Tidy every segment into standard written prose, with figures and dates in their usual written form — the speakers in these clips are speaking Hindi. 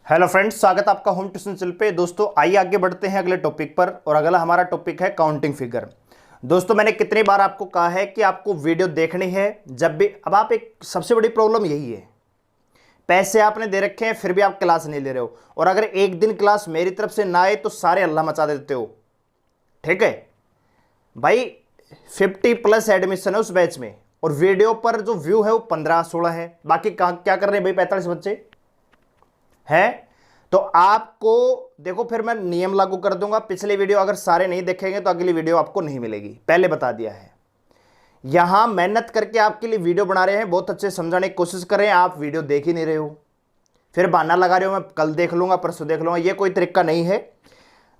हेलो फ्रेंड्स, स्वागत है आपका होम ट्यूशन चैनल पे। दोस्तों आइए आगे बढ़ते हैं अगले टॉपिक पर। और अगला हमारा टॉपिक है काउंटिंग फिगर। दोस्तों मैंने कितनी बार आपको कहा है कि आपको वीडियो देखनी है जब भी। अब आप एक सबसे बड़ी प्रॉब्लम यही है, पैसे आपने दे रखे हैं फिर भी आप क्लास नहीं ले रहे हो। और अगर एक दिन क्लास मेरी तरफ से ना आए तो सारे हल्ला मचा देते हो। ठीक है भाई, 50+ एडमिशन है उस बैच में और वीडियो पर जो व्यू है वो 15-16 है। बाकी क्या कर रहे हैं भाई 45 बच्चे है। तो आपको देखो, फिर मैं नियम लागू कर दूंगा। पिछली वीडियो अगर सारे नहीं देखेंगे तो अगली वीडियो आपको नहीं मिलेगी, पहले बता दिया है। यहां मेहनत करके आपके लिए वीडियो बना रहे हैं, बहुत अच्छे समझाने की कोशिश कर रहे हैं, आप वीडियो देख ही नहीं रहे हो। फिर बहाना लगा रहे हो मैं कल देख लूंगा, परसों देख लूंगा। ये कोई तरीका नहीं है।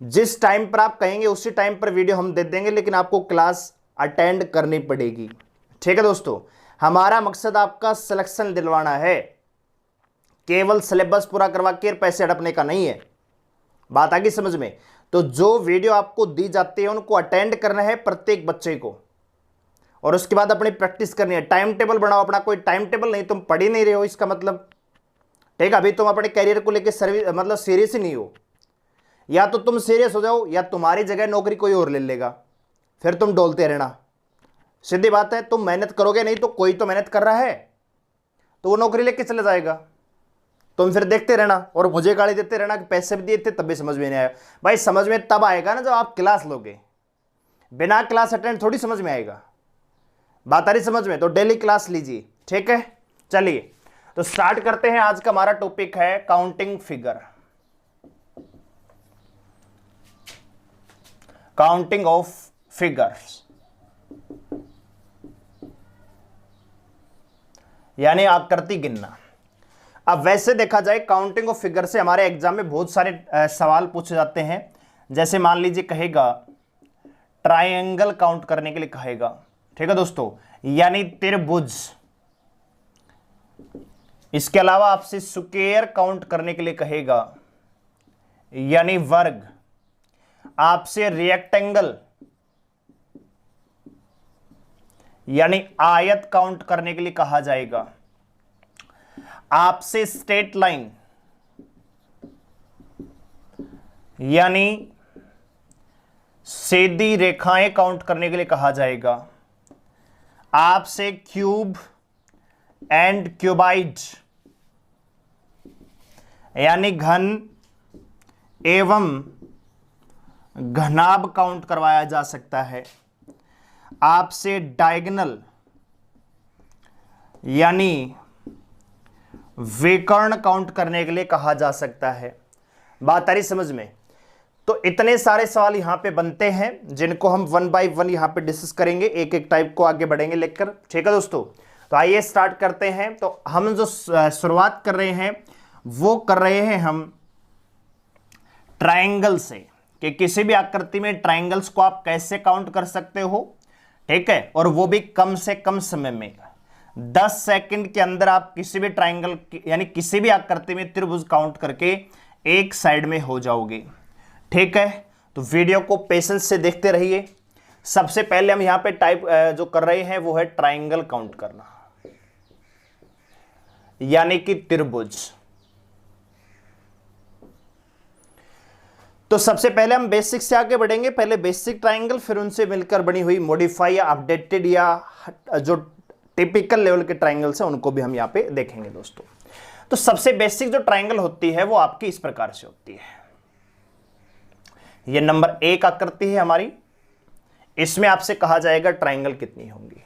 जिस टाइम पर आप कहेंगे उसी टाइम पर वीडियो हम दे देंगे, लेकिन आपको क्लास अटेंड करनी पड़ेगी। ठीक है दोस्तों, हमारा मकसद आपका सिलेक्शन दिलवाना है, केवल सिलेबस पूरा करवा के पैसे हड़पने का नहीं है। बात आ गई समझ में? तो जो वीडियो आपको दी जाती है उनको अटेंड करना है प्रत्येक बच्चे को, और उसके बाद अपनी प्रैक्टिस करनी है। टाइम टेबल बनाओ अपना। कोई टाइम टेबल नहीं, तुम पढ़ ही नहीं रहे हो इसका मतलब। ठीक है, अभी तुम अपने करियर को लेकर सीरियस ही नहीं हो। या तो तुम सीरियस हो जाओ या तुम्हारी जगह नौकरी कोई और ले लेगा, फिर तुम डोलते रहना। सीधी बात है, तुम मेहनत करोगे नहीं तो कोई तो मेहनत कर रहा है, तो वो नौकरी लेके चले जाएगा। तुम फिर देखते रहना और मुझे गाली देते रहना कि पैसे भी दिए थे तब भी समझ में नहीं आया। भाई समझ में तब आएगा ना जब आप क्लास लोगे, बिना क्लास अटेंड थोड़ी समझ में आएगा। बात आ रही समझ में? तो डेली क्लास लीजिए। ठीक है, चलिए तो स्टार्ट करते हैं। आज का हमारा टॉपिक है counting figure, counting of figures, यानी आकृति गिनना। अब वैसे देखा जाए काउंटिंग ऑफ फिगर से हमारे एग्जाम में बहुत सारे सवाल पूछे जाते हैं। जैसे मान लीजिए कहेगा ट्रायंगल काउंट करने के लिए कहेगा। ठीक है दोस्तों, यानी त्रिभुज। इसके अलावा आपसे स्क्वायर काउंट करने के लिए कहेगा, यानी वर्ग। आपसे रेक्टेंगल यानी आयत काउंट करने के लिए कहा जाएगा। आपसे स्ट्रेट लाइन यानी सीधी रेखाएं काउंट करने के लिए कहा जाएगा। आपसे क्यूब एंड क्यूबाइड यानी घन एवं घनाभ काउंट करवाया जा सकता है। आपसे डायगोनल यानी विकर्ण काउंट करने के लिए कहा जा सकता है। बात आ रही समझ में? तो इतने सारे सवाल यहां पे बनते हैं जिनको हम 1 बाय 1 यहां पे डिस्कस करेंगे, एक एक टाइप को आगे बढ़ेंगे लेकर। ठीक है दोस्तों, तो आइए स्टार्ट करते हैं। तो हम जो शुरुआत कर रहे हैं वो कर रहे हैं हम ट्रायंगल से, कि किसी भी आकृति में ट्रायंगल्स को आप कैसे काउंट कर सकते हो। ठीक है, और वो भी कम से कम समय में 10 सेकंड के अंदर आप किसी भी ट्रायंगल यानी किसी भी आकृति में त्रिभुज काउंट करके एक साइड में हो जाओगे। ठीक है, तो वीडियो को पेशेंस से देखते रहिए। सबसे पहले हम यहां पे टाइप जो कर रहे हैं वो है ट्रायंगल काउंट करना, यानी कि त्रिभुज। तो सबसे पहले हम बेसिक से आगे बढ़ेंगे। पहले बेसिक ट्रायंगल, फिर उनसे मिलकर बनी हुई मॉडिफाई या अपडेटेड या जो टिपिकल लेवल के ट्रायंगल्स हैं उनको भी हम यहां पे देखेंगे दोस्तों। तो सबसे बेसिक जो ट्रायंगल होती है वो आपकी इस प्रकार से होती है। ये नंबर 1 आकृति है हमारी। इसमें आपसे कहा जाएगा ट्रायंगल कितनी होंगी।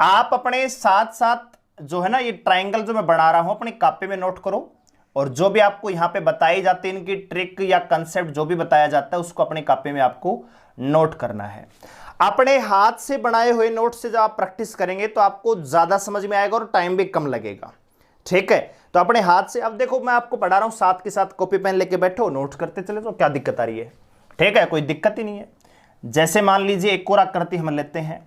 आप अपने साथ साथ जो है ना ये ट्रायंगल जो मैं बना रहा हूं अपनी कॉपी में नोट करो, और जो भी आपको यहां पे बताई जाती है इनकी ट्रिक या कंसेप्ट जो भी बताया जाता है उसको अपनी कॉपी में आपको नोट करना है। अपने हाथ से बनाए हुए नोट से जब आप प्रैक्टिस करेंगे तो आपको ज्यादा समझ में आएगा और टाइम भी कम लगेगा। ठीक है, तो अपने हाथ से, अब देखो मैं आपको पढ़ा रहा हूं, साथ के साथ कॉपी पेन लेके बैठो, नोट करते चले, तो क्या दिक्कत आ रही है? ठीक है, कोई दिक्कत ही नहीं है। जैसे मान लीजिए एक और आकृति हम लेते हैं,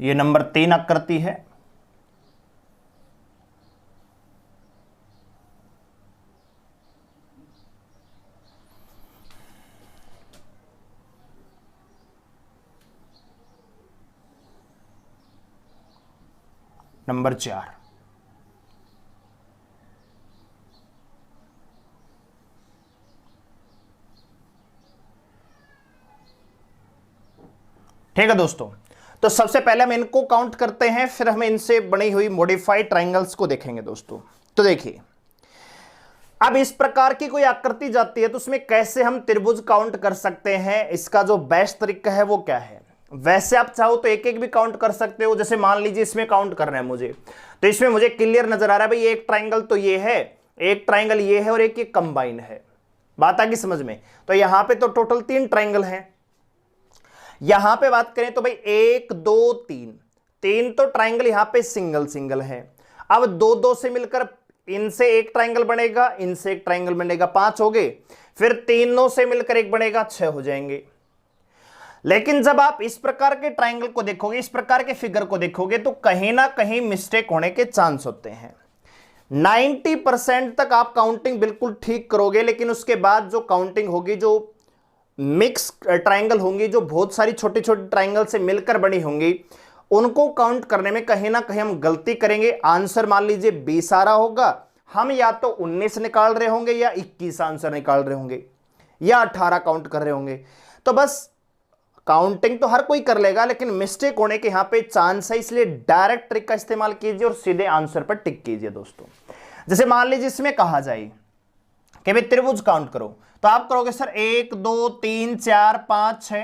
ये नंबर 3 आकृति है। नंबर 4 ठीक है दोस्तों, तो सबसे पहले हम इनको काउंट करते हैं, फिर हम इनसे बनी हुई मॉडिफाइड ट्राइंगल्स को देखेंगे दोस्तों। तो देखिए, अब इस प्रकार की कोई आकृति जाती है तो उसमें कैसे हम त्रिभुज काउंट कर सकते हैं, इसका जो बेस्ट तरीका है वो क्या है। वैसे आप चाहो तो एक एक भी काउंट कर सकते हो, जैसे मान लीजिए इसमें काउंट करना है मुझे, तो इसमें मुझे क्लियर नजर आ रहा है भाई एक ट्राइंगल तो ये है, एक ट्राइंगल ये है और एक ये कंबाइन है। बात आ गई समझ में। तो यहां पे तो टोटल 3 ट्राइंगल हैं। यहां पे बात करें तो भाई 1 2 3 तो ट्राइंगल यहां पे सिंगल सिंगल है। अब 2 2 से मिलकर इनसे एक ट्राइंगल बनेगा, इनसे एक ट्राइंगल बनेगा, 5 हो गए। फिर तीनों से मिलकर एक बनेगा, 6 हो जाएंगे। लेकिन जब आप इस प्रकार के ट्राइंगल को देखोगे, इस प्रकार के फिगर को देखोगे, तो कहीं ना कहीं मिस्टेक होने के चांस होते हैं। 90% तक आप काउंटिंग बिल्कुल ठीक करोगे, लेकिन उसके बाद जो काउंटिंग होगी, जो मिक्स ट्राइंगल होंगी, जो बहुत सारी छोटी छोटी ट्राइंगल से मिलकर बनी होंगी, उनको काउंट करने में कहीं ना कहीं हम गलती करेंगे। आंसर मान लीजिए 20 आ रहा होगा, हम या तो 19 निकाल रहे होंगे या 21 आंसर निकाल रहे होंगे या 18 काउंट कर रहे होंगे। तो बस काउंटिंग तो हर कोई कर लेगा, लेकिन मिस्टेक होने के यहां पे चांस है, इसलिए डायरेक्ट ट्रिक का इस्तेमाल कीजिए और सीधे आंसर पर टिक कीजिए दोस्तों। जैसे मान लीजिए इसमें कहा जाए कि भाई त्रिभुज काउंट करो, तो आप करोगे सर 1 2 3 4 5 6,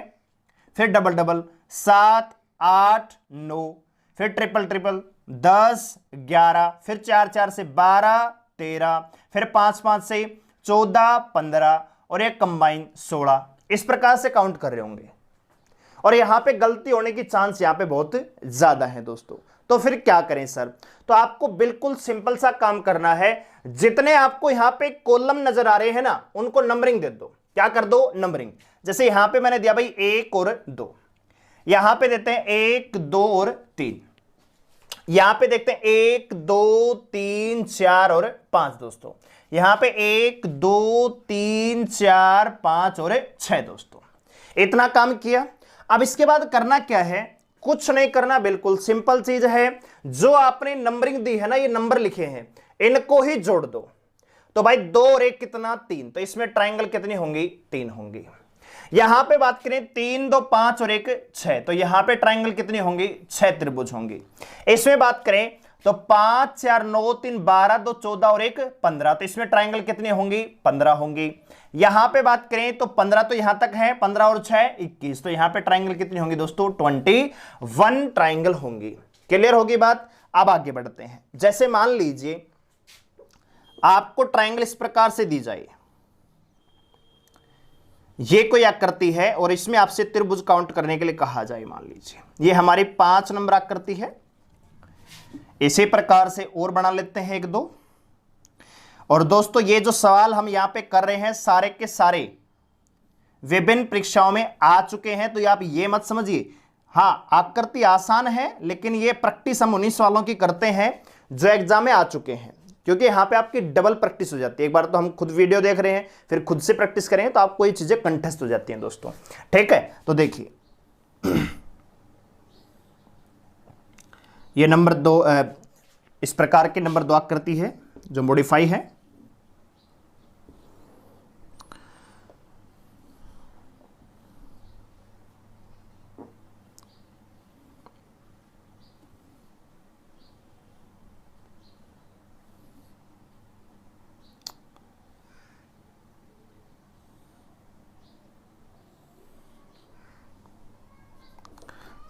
फिर डबल डबल 7 8 9, फिर ट्रिपल ट्रिपल 10 11, फिर 4 4 से 12 13, फिर 5 5 से 14 15 और एक कंबाइन 16। इस प्रकार से काउंट कर रहे होंगे और यहां पे गलती होने की चांस यहां पे बहुत ज्यादा है दोस्तों। तो फिर क्या करें सर? तो आपको बिल्कुल सिंपल सा काम करना है, जितने आपको यहां पे कॉलम नजर आ रहे हैं ना, उनको नंबरिंग दे दो। क्या कर दो? नंबरिंग। जैसे यहां पे मैंने दिया भाई 1 और 2, यहां पे देते हैं 1 2 और 3, यहां पे देखते हैं 1 2 3 4 और 5 दोस्तों, यहां पे 1 2 3 4 5 और 6 दोस्तों। इतना काम किया। अब इसके बाद करना क्या है? कुछ नहीं करना, बिल्कुल सिंपल चीज है। जो आपने नंबरिंग दी है ना, ये नंबर लिखे हैं, इनको ही जोड़ दो। तो भाई 2 और 1 कितना? 3। तो इसमें ट्राइंगल कितनी होंगी? 3 होंगी। यहां पे बात करें 3 2 5 और 1 6, तो यहां पे ट्राइंगल कितनी होंगी? 6 त्रिभुज होंगी। इसमें बात करें तो 5 4 9 3 12 2 14 और 1 15, तो इसमें ट्राइंगल कितनी होंगी? 15 होंगी। यहां पे बात करें तो 15 तो यहां तक है, 15 और 6 21, तो यहां पे ट्राइंगल कितनी होंगी दोस्तों? 21 ट्राइंगल होंगी। क्लियर होगी बात? अब आगे बढ़ते हैं। जैसे मान लीजिए आपको ट्राइंगल इस प्रकार से दी जाए, ये कोई आकृति है और इसमें आपसे त्रिभुज काउंट करने के लिए कहा जाए। मान लीजिए ये हमारी 5 नंबर आकृति है। इसी प्रकार से और बना लेते हैं 1 2। और दोस्तों ये जो सवाल हम यहां पे कर रहे हैं, सारे के सारे विभिन्न परीक्षाओं में आ चुके हैं, तो आप ये मत समझिए। हां, आकृति आसान है, लेकिन ये प्रैक्टिस हम उन्हीं सवालों की करते हैं जो एग्जाम में आ चुके हैं, क्योंकि यहां पे आपकी डबल प्रैक्टिस हो जाती है। एक बार तो हम खुद वीडियो देख रहे हैं, फिर खुद से प्रैक्टिस करें, तो आपको ये चीजें कंठस्थ हो जाती हैं दोस्तों। ठीक है, तो देखिए ये नंबर 2, इस प्रकार की नंबर 2 आकृति है जो मॉडिफाई है।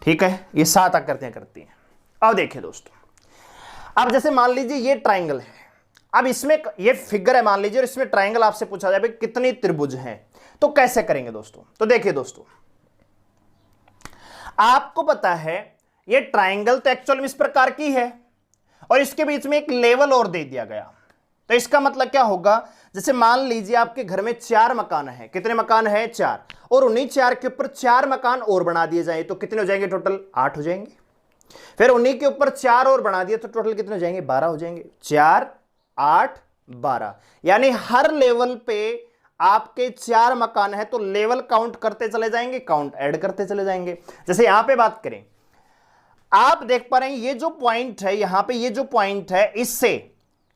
ठीक है, ये 7 आकृतियां करती हैं। अब देखिए दोस्तों, अब जैसे मान लीजिए ये ट्राइंगल है, अब इसमें ये फिगर है मान लीजिए, और इसमें ट्राइंगल आपसे पूछा जाए भाई कितनी त्रिभुज हैं, तो कैसे करेंगे दोस्तों? तो देखिए दोस्तों, आपको पता है ये ट्राइंगल तो एक्चुअल में इस प्रकार की है और इसके बीच में एक लेवल और दे दिया गया। तो इसका मतलब क्या होगा? जैसे मान लीजिए आपके घर में 4 मकान है। कितने मकान है? 4। और उन्हीं 4 के ऊपर 4 मकान और बना दिए जाए तो कितने हो जाएंगे? टोटल 8 हो जाएंगे। फिर उन्हीं के ऊपर 4 और बना दिए तो टोटल कितने हो जाएंगे? 12 हो जाएंगे। 4 8 12, यानी हर लेवल पे आपके 4 मकान है, तो लेवल काउंट करते चले जाएंगे, काउंट ऐड करते चले जाएंगे। जैसे यहां पे बात करें, आप देख पा रहे हैं ये जो पॉइंट है, यहां पे ये जो पॉइंट है, इससे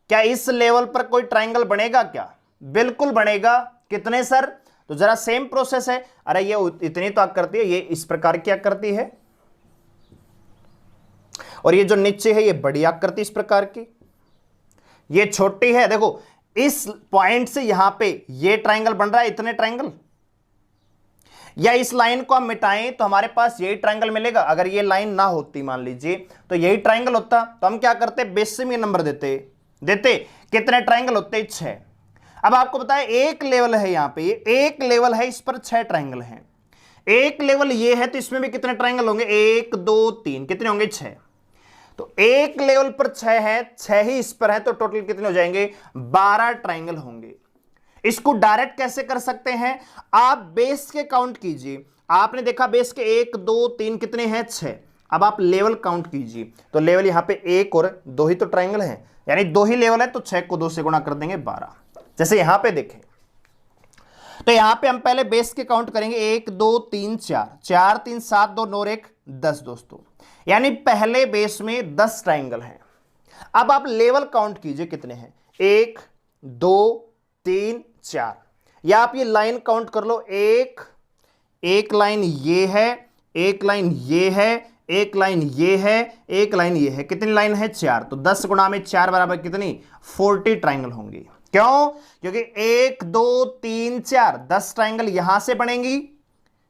क्या इस लेवल पर कोई ट्राइंगल बनेगा क्या? बिल्कुल बनेगा। कितने सर? तो जरा सेम प्रोसेस है। अरे ये इतनी तो आकृति है, ये इस प्रकार की आकृति है, और ये जो नीचे है ये बड़ी आकृति इस प्रकार की, ये छोटी है। देखो इस पॉइंट से यहां पे ये ट्रायंगल बन रहा है, इतने ट्रायंगल, या इस लाइन को हम मिटाएं तो हमारे पास यही ट्रायंगल मिलेगा। अगर ये लाइन ना होती मान लीजिए तो यही ट्रायंगल होता, तो हम क्या करते, बेस से में नंबर देते देते कितने ट्रायंगल होते, 6। अब आपको बताया एक लेवल है यहां पे, ये एक लेवल है, इस पर 6 ट्रायंगल हैं। एक लेवल ये है तो इसमें भी कितने ट्रायंगल होंगे, 1 2 3, कितने होंगे, 6। तो एक लेवल पर 6 है, 6 ही इस पर है, तो टोटल कितने हो जाएंगे, 12 ट्रायंगल होंगे। इसको डायरेक्ट कैसे कर सकते हैं, आप बेस के काउंट कीजिए। आपने देखा बेस के 1 2 3 कितने हैं, 6। अब आप लेवल काउंट कीजिए, तो लेवल यहां पे 1 और 2 ही तो ट्रायंगल हैं, यानी 2 ही लेवल है, तो 6 को 2 से गुणा कर देंगे 12। जैसे यहां पे देखें तो यहां पे हम पहले बेस के काउंट करेंगे, 1 2 3 4, 4 3 7 2 9 1 10 दोस्तों, यानी पहले बेस में 10 ट्रायंगल हैं। अब आप लेवल काउंट कीजिए कितने हैं, 1 2 3 4, या आप ये लाइन काउंट कर लो, एक लाइन ये है, एक लाइन ये है, एक लाइन ये है, एक लाइन ये है, कितनी लाइन है, 4। तो 10 गुणा में 4 बराबर कितनी, 40 ट्रायंगल होंगे। क्यों, क्योंकि 1 2 3 4 10 ट्रायंगल यहां से बनेंगी,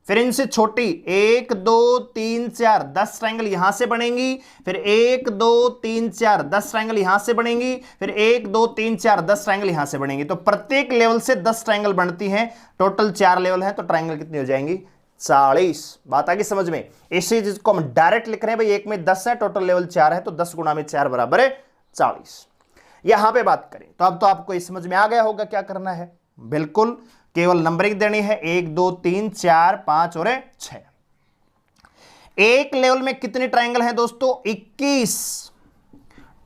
फिर इनसे छोटी 1 2 3 4 10 ट्रायंगल यहां से बनेंगी, फिर 1 2 3 4 10 ट्रायंगल यहां से बनेंगी, फिर 1 2 3 4 10 ट्रायंगल यहां से बनेंगी। तो प्रत्येक लेवल से 10 ट्रायंगल बनती हैं, टोटल 4 लेवल है, तो ट्रायंगल कितनी हो जाएंगी, 40। बात आ गई समझ में। इसी चीज को हम डायरेक्ट लिख रहे हैं, भाई एक में 10 है, टोटल लेवल 4 है, तो 10 गुणा में 4 बराबर है 40। यहां पे बात करें तो अब तो आपको इस समझ में आ गया होगा क्या करना है, बिल्कुल केवल नंबरिंग देनी है, 1 2 3 4 5 और 6। एक लेवल में कितने ट्रायंगल हैं दोस्तों, 21।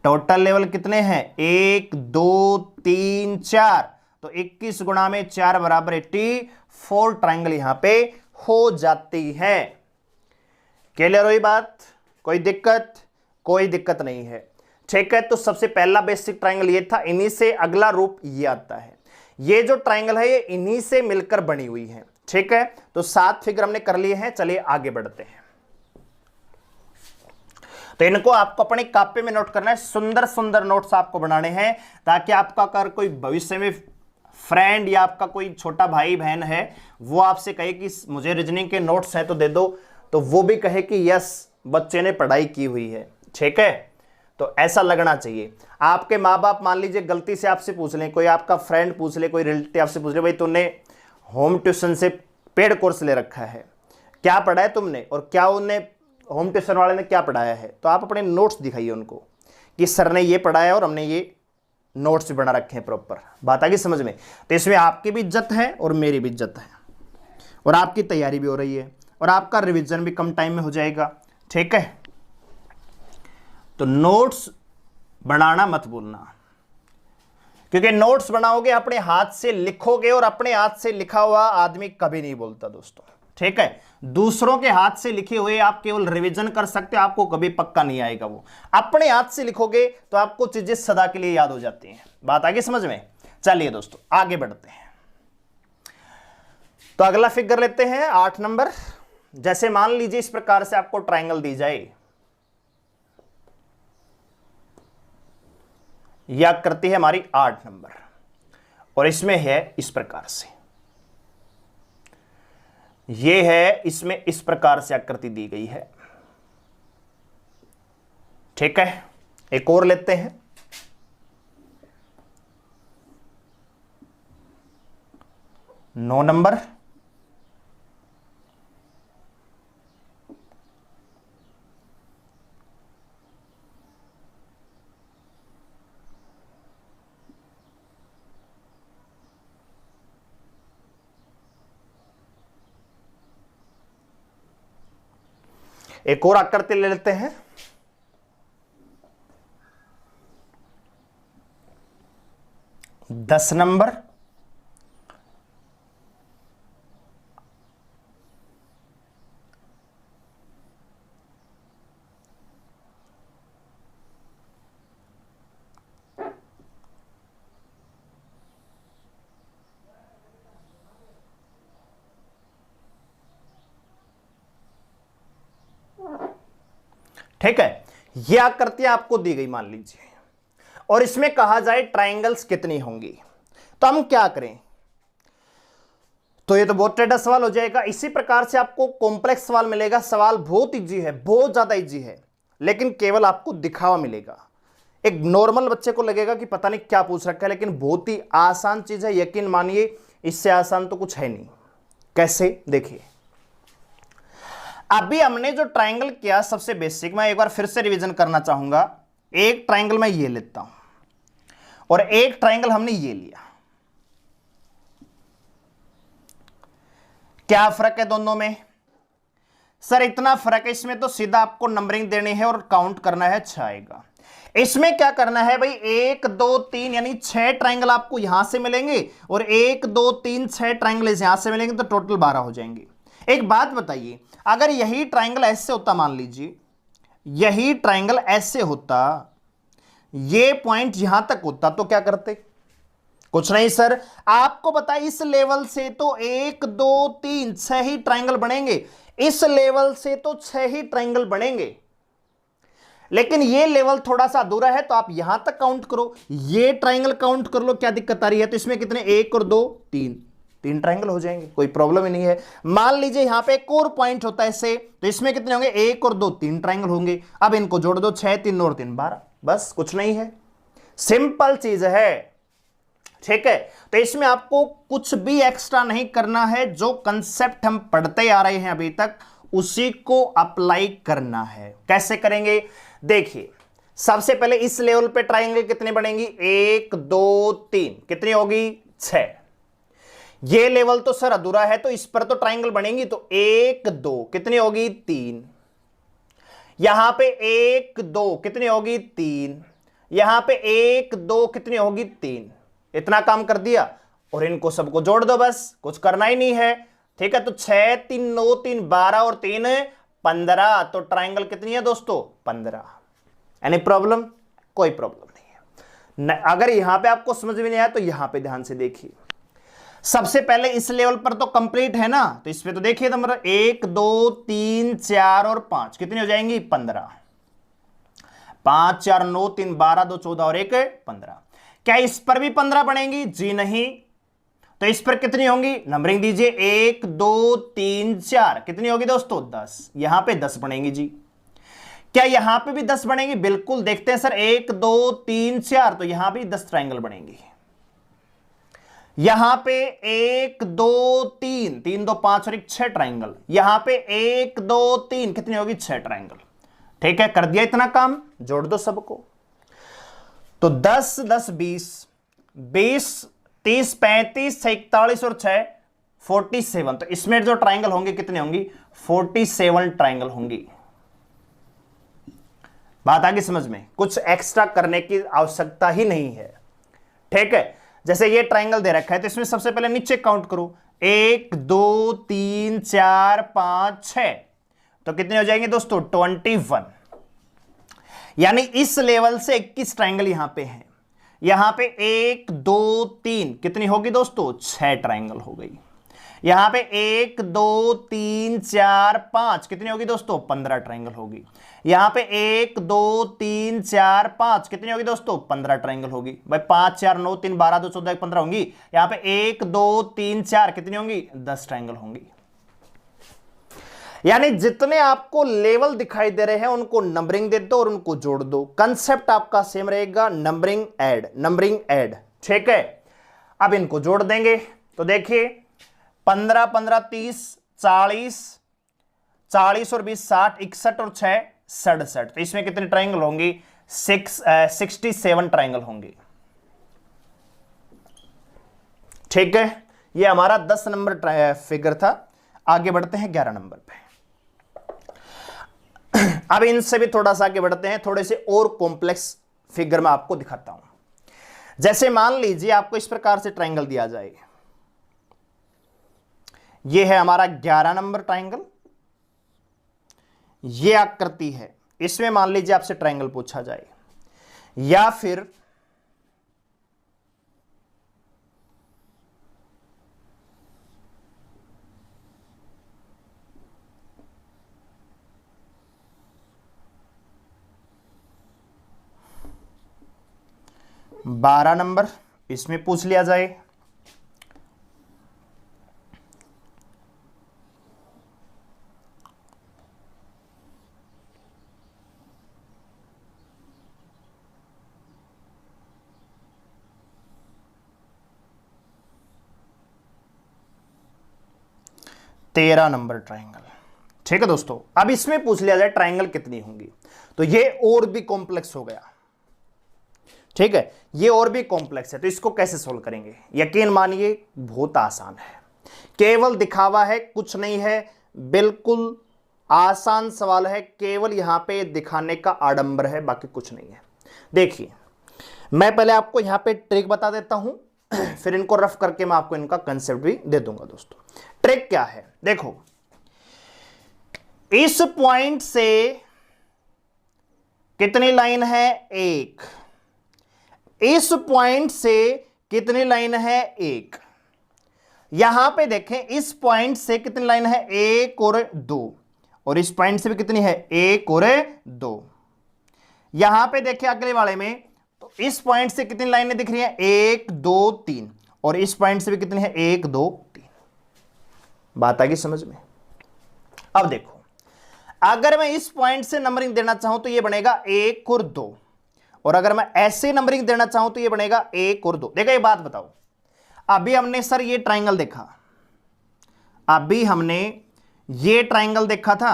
टोटल लेवल कितने हैं, 1 2 3 4, तो 21 गुणा में 4 बराबर 84 ट्रायंगल यहां पे हो जाती है। क्लियर हुई बात, कोई दिक्कत, कोई दिक्कत नहीं है, ठीक है। तो सबसे पहला बेसिक ट्रायंगल ये था, इन्हीं से अगला रूप ये आता है। ये जो ट्रायंगल है ये इन्हीं से मिलकर बनी हुई है, ठीक है। तो 7 फिगर हमने कर लिए हैं, चलिए आगे बढ़ते हैं। तो इनको आपको अपने कॉपी में नोट करना है, सुंदर सुंदर नोट्स आपको बनाने हैं, ताकि आपका अगर कोई भविष्य में फ्रेंड या आपका कोई छोटा भाई बहन है वो आपसे कहे कि मुझे रीजनिंग के नोट्स हैं तो दे दो, तो वो भी कहे कि यस बच्चे ने पढ़ाई की हुई है, ठीक है। तो ऐसा लगना चाहिए। आपके माँ बाप मान लीजिए गलती से आपसे पूछ लें, कोई आपका फ्रेंड पूछ ले, कोई रिलेटिव आपसे पूछ ले, भाई तूने होम ट्यूशन से पेड कोर्स ले रखा है, क्या पढ़ा है तुमने, और क्या उन्हें होम ट्यूशन वाले ने क्या पढ़ाया है, तो आप अपने नोट्स दिखाइए उनको कि सर ने ये पढ़ाया और हमने ये नोट्स भी बना रखे हैं प्रॉपर। बात आ गई समझ में। तो इसमें आपकी भी इज्जत है और मेरी भी इज्जत है, और आपकी तैयारी भी हो रही है, और आपका रिवीजन भी कम टाइम में हो जाएगा, ठीक है। तो नोट्स बनाना मत भूलना, क्योंकि नोट्स बनाओगे अपने हाथ से लिखोगे, और अपने हाथ से लिखा हुआ आदमी कभी नहीं बोलता दोस्तों, ठीक है। दूसरों के हाथ से लिखे हुए आप केवल रिवीजन कर सकते हो, आपको कभी पक्का नहीं आएगा वो। अपने हाथ से लिखोगे तो आपको चीजें सदा के लिए याद हो जाती हैं। बात आगे समझ में। चलिए दोस्तों आगे बढ़ते हैं। तो अगला फिगर लेते हैं 8 नंबर। जैसे मान लीजिए इस प्रकार से आपको ट्रायंगल दी जाए, यह आकृति है हमारी 8 नंबर, और इसमें है इस प्रकार से, यह है, इसमें इस प्रकार से आकृति दी गई है, ठीक है। एक और लेते हैं, नौ नंबर। एक और आकृति ले लेते हैं, 10 नंबर। ठीक है, ये आकृतियां आपको दी गई मान लीजिए, और इसमें कहा जाए ट्राइंगल्स कितनी होंगी, तो हम क्या करें, तो ये तो बहुत टेढ़ा सवाल हो जाएगा। इसी प्रकार से आपको कॉम्प्लेक्स सवाल मिलेगा। सवाल बहुत इजी है, बहुत ज्यादा इजी है, लेकिन केवल आपको दिखावा मिलेगा। एक नॉर्मल बच्चे को लगेगा कि पता नहीं क्या पूछ रखा है, लेकिन बहुत ही आसान चीज है, यकीन मानिए, इससे आसान तो कुछ है नहीं। कैसे, देखिए, अभी हमने जो ट्राइंगल किया सबसे बेसिक, मैं एक बार फिर से रिवीजन करना चाहूंगा। एक ट्राइंगल मैं ये लेता हूं और एक ट्राइंगल हमने ये लिया, क्या फर्क है दोनों में? सर इतना फर्क है, इसमें तो सीधा आपको नंबरिंग देनी है और काउंट करना है, 6 आएगा। इसमें क्या करना है भाई, 1 2 3 यानी 6 ट्राइंगल आपको यहां से मिलेंगे, और 1 2 3 6 ट्राइंगल यहां से मिलेंगे, तो टोटल 12 हो जाएंगे। एक बात बताइए, अगर यही ट्राइंगल ऐसे होता, मान लीजिए यही ट्राइंगल ऐसे होता, ये पॉइंट यहां तक होता, तो क्या करते? कुछ नहीं सर, आपको पता है इस लेवल से तो 1 2 3 6 ही ट्राइंगल बनेंगे, इस लेवल से तो 6 ही ट्राइंगल बनेंगे, लेकिन ये लेवल थोड़ा सा अधूरा है, तो आप यहां तक काउंट करो, ये ट्राइंगल काउंट कर लो, क्या दिक्कत आ रही है? तो इसमें कितने, 1 और 2 3, 3 ट्राइंगल हो जाएंगे, कोई प्रॉब्लम ही नहीं है। मान लीजिए यहां पे एक और पॉइंट होता है ऐसे, तो इसमें कितने होंगे, 1 और 2 3 ट्राइंगल होंगे। अब इनको जोड़ दो, 6 3 और 3 12, बस, कुछ नहीं है, सिंपल चीज है। ठीक है, तो इसमें आपको कुछ भी एक्स्ट्रा नहीं करना है, जो कंसेप्ट हम पढ़ते आ रहे हैं अभी तक उसी को अप्लाई करना है। कैसे करेंगे, देखिए, सबसे पहले इस लेवल पे ट्राइंगल कितने बनेंगी, 1 2 3, कितनी होगी, 6। ये लेवल तो सर अधूरा है, तो इस पर तो ट्राइंगल बनेंगी, तो 1 2 कितनी होगी, 3। यहां पे 1 2 कितनी होगी, 3। यहां पे 1 2 कितनी होगी, 3। इतना काम कर दिया, और इनको सबको जोड़ दो, बस, कुछ करना ही नहीं है। ठीक है, तो 6 3 9 3 12 और 3 15, तो ट्राइंगल कितनी है दोस्तों, 15। Any problem? कोई प्रॉब्लम नहीं है। अगर यहां पे आपको समझ में नहीं आया तो यहां पे ध्यान से देखिए। सबसे पहले इस लेवल पर तो कंप्लीट है ना, तो इसमें तो देखिए नंबर 1 2 3 4 और 5 कितनी हो जाएंगी, 15। 5 4 9 3 12 2 14 और 1 15। क्या इस पर भी 15 बनेंगी? जी नहीं। तो इस पर कितनी होंगी, नंबरिंग दीजिए, 1 2 3 4, कितनी होगी दोस्तों, 10। यहां पे 10 बनेंगी जी। क्या यहां पे भी 10 बनेंगी? बिल्कुल, देखते हैं सर, 1 2 3 4, तो यहां भी 10 ट्राइंगल बनेंगी। यहां पे 1 2 3 3 2 5 और 1 6 ट्राइंगल, यहां पे 1 2 3 कितनी होगी, 6 ट्राइंगल। ठीक है, कर दिया इतना काम, जोड़ दो सबको, तो 10 10 20 20 30 35 41 और 6 47, तो इसमें जो ट्राइंगल होंगे कितने होंगी, 47 ट्राइंगल होंगी। बात आगे समझ में, कुछ एक्स्ट्रा करने की आवश्यकता ही नहीं है। ठीक है, जैसे ये ट्राइंगल दे रखा है, तो इसमें सबसे पहले नीचे काउंट करो, 1 2 3 4 5 6, तो कितने हो जाएंगे दोस्तों, 21। यानी इस लेवल से 21 ट्राइंगल यहां पे हैं। यहां पे 1 2 3 कितनी होगी दोस्तों, 6 ट्राइंगल हो गई। यहां पे 1 2 3 4 5 कितनी होगी दोस्तों, 15 ट्राइंगल होगी। यहां पे 1 2 3 4 5 कितनी होगी दोस्तों, 15 ट्राइंगल होगी। भाई 5 4 9 3 12 2 14 15 होंगी। यहां पे 1 2 3 4 कितनी होंगी, 10 ट्राइंगल होंगी। यानी जितने आपको लेवल दिखाई दे रहे हैं उनको नंबरिंग दे दो और उनको जोड़ दो, कंसेप्ट आपका सेम रहेगा, नंबरिंग ऐड, नंबरिंग ऐड। ठीक है, अब इनको जोड़ देंगे, तो देखिए 15 15 30 40 40 और 20 60 61 और 6 67, तो इसमें कितने ट्राइंगल होंगी, 67 ट्राइंगल होंगे। ठीक है, ये हमारा 10 नंबर फिगर था। आगे बढ़ते हैं 11 नंबर पे। अब इनसे भी थोड़ा सा आगे बढ़ते हैं, थोड़े से और कॉम्प्लेक्स फिगर में आपको दिखाता हूं। जैसे मान लीजिए आपको इस प्रकार से ट्राइंगल दिया जाए, यह है हमारा 11 नंबर ट्राइंगल, यह आकृति है, इसमें मान लीजिए आपसे ट्राइंगल पूछा जाए, या फिर 12 नंबर इसमें पूछ लिया जाए। तेरह नंबर ट्राइंगल। ठीक है दोस्तों, अब इसमें पूछ लिया जाए ट्राइंगल कितनी होंगी, तो ये और भी कॉम्प्लेक्स हो गया। ठीक है, ये और भी कॉम्प्लेक्स है, तो इसको कैसे सोल्व करेंगे? यकीन मानिए बहुत आसान है, केवल दिखावा है, कुछ नहीं है, बिल्कुल आसान सवाल है, केवल यहां पे दिखाने का आडंबर है, बाकी कुछ नहीं है। देखिए, मैं पहले आपको यहां पे ट्रिक बता देता हूं, फिर इनको रफ करके मैं आपको इनका कंसेप्ट भी दे दूंगा। दोस्तों ट्रिक क्या है, देखो, इस पॉइंट से कितनी लाइन है? एक। इस पॉइंट से कितनी लाइन है? एक। यहां पे देखें, इस पॉइंट से कितनी लाइन है? एक और दो। और इस पॉइंट से भी कितनी है? एक और दो। यहां पे देखें अगले वाले में, तो इस पॉइंट से कितनी लाइनें दिख रही हैं? एक, दो, तीन। और इस पॉइंट से भी कितनी है? एक, दो, तीन। बात आ गई समझ में? अब देखो, अगर मैं इस पॉइंट से नंबरिंग देना चाहूं तो ये बनेगा एक और दो, और अगर मैं ऐसे नंबरिंग देना चाहूं तो ये बनेगा एक और दो। देखो, ये बात बताओ, अभी हमने सर ये ट्राइंगल देखा, अभी हमने ये ट्राइंगल देखा था,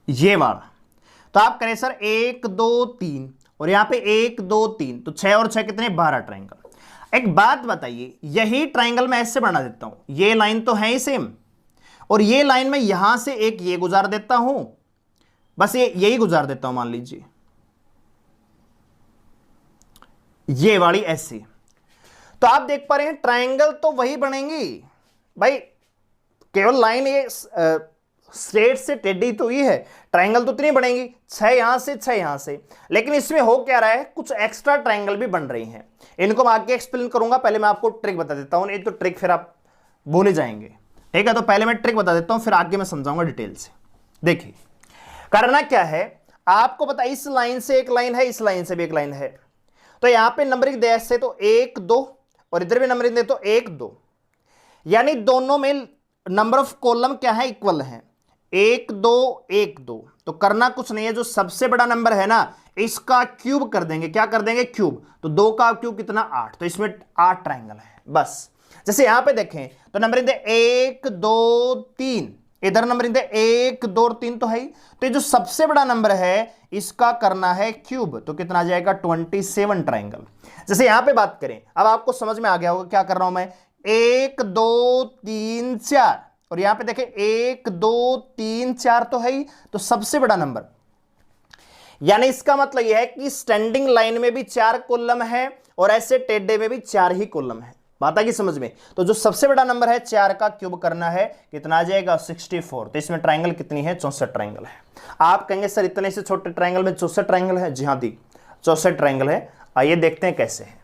ये वाला, तो आप करें सर एक, दो, तीन, और यहां पे एक, दो, तीन, तो 6 और 6 कितने? 12 ट्राइंगल। एक बात बताइए, यही ट्राइंगल मैं ऐसे बना देता हूं, ये लाइन तो है ही सेम, और ये लाइन में यहां से एक ये गुजार देता हूं, बस ये यही गुजार देता हूं, मान लीजिए ये वाली ऐसे, तो आप देख पा रहे हैं ट्राइंगल तो वही बनेंगी भाई, केवल लाइन ये स्ट्रेट से टेढ़ी तो ही है, ट्राइंगल तो इतनी बनेंगी, 6 यहां से 6 यहां से। लेकिन इसमें हो क्या रहा है, कुछ एक्स्ट्रा ट्राइंगल भी बन रही हैं, इनको मैं आगे एक्सप्लेन करूंगा, पहले मैं आपको ट्रिक बता देता हूं, नहीं तो ट्रिक फिर आप भूल जाएंगे। ठीक है, तो पहले मैं ट्रिक बता देता हूं, फिर आगे मैं समझाऊंगा डिटेल से। देखिए, करना क्या है, आपको पता है इस लाइन से एक लाइन है, इस लाइन से भी एक लाइन है, तो यहां पे नंबरिंग दे से तो एक, दो, और इधर भी नंबरिंग दे तो एक, दो, यानी दोनों में नंबर ऑफ कॉलम क्या है? इक्वल है, एक, दो, एक, दो। तो करना कुछ नहीं है, जो सबसे बड़ा नंबर है ना, इसका क्यूब कर देंगे। क्या कर देंगे? क्यूब। तो 2 का क्यूब कितना? 8, तो इसमें 8 ट्राइंगल है बस। जैसे यहां पे देखें तो नंबरिंग दे 1, 2, 3, इधर नंबरिंग दे 1, 2 और 3 तो है ही, तो ये जो सबसे बड़ा नंबर है इसका करना है क्यूब, तो कितना आ जाएगा? 27 ट्राइंगल। जैसे यहां पे बात करें, अब आपको समझ में आ गया होगा क्या कर रहा हूं मैं, 1, 2, 3, 4, और यहां पे देखें 1, 2, 3, 4 तो है ही, तो सबसे बड़ा नंबर, यानी इसका मतलब यह है कि स्टैंडिंग लाइन में भी 4 कॉलम है और ऐसे टेढ़े में भी 4 ही कॉलम है। बात आ गई समझ में? तो जो सबसे बड़ा नंबर है 4 का क्यूब करना है, कितना आ जाएगा? 64। तो इसमें ट्राइंगल कितनी है? 64 ट्राइंगल है। आप कहेंगे सर इतने से छोटे ट्राइंगल में 64 ट्राइंगल है? जी हाँ दी, 64 ट्राइंगल है। आइए देखते हैं कैसे है।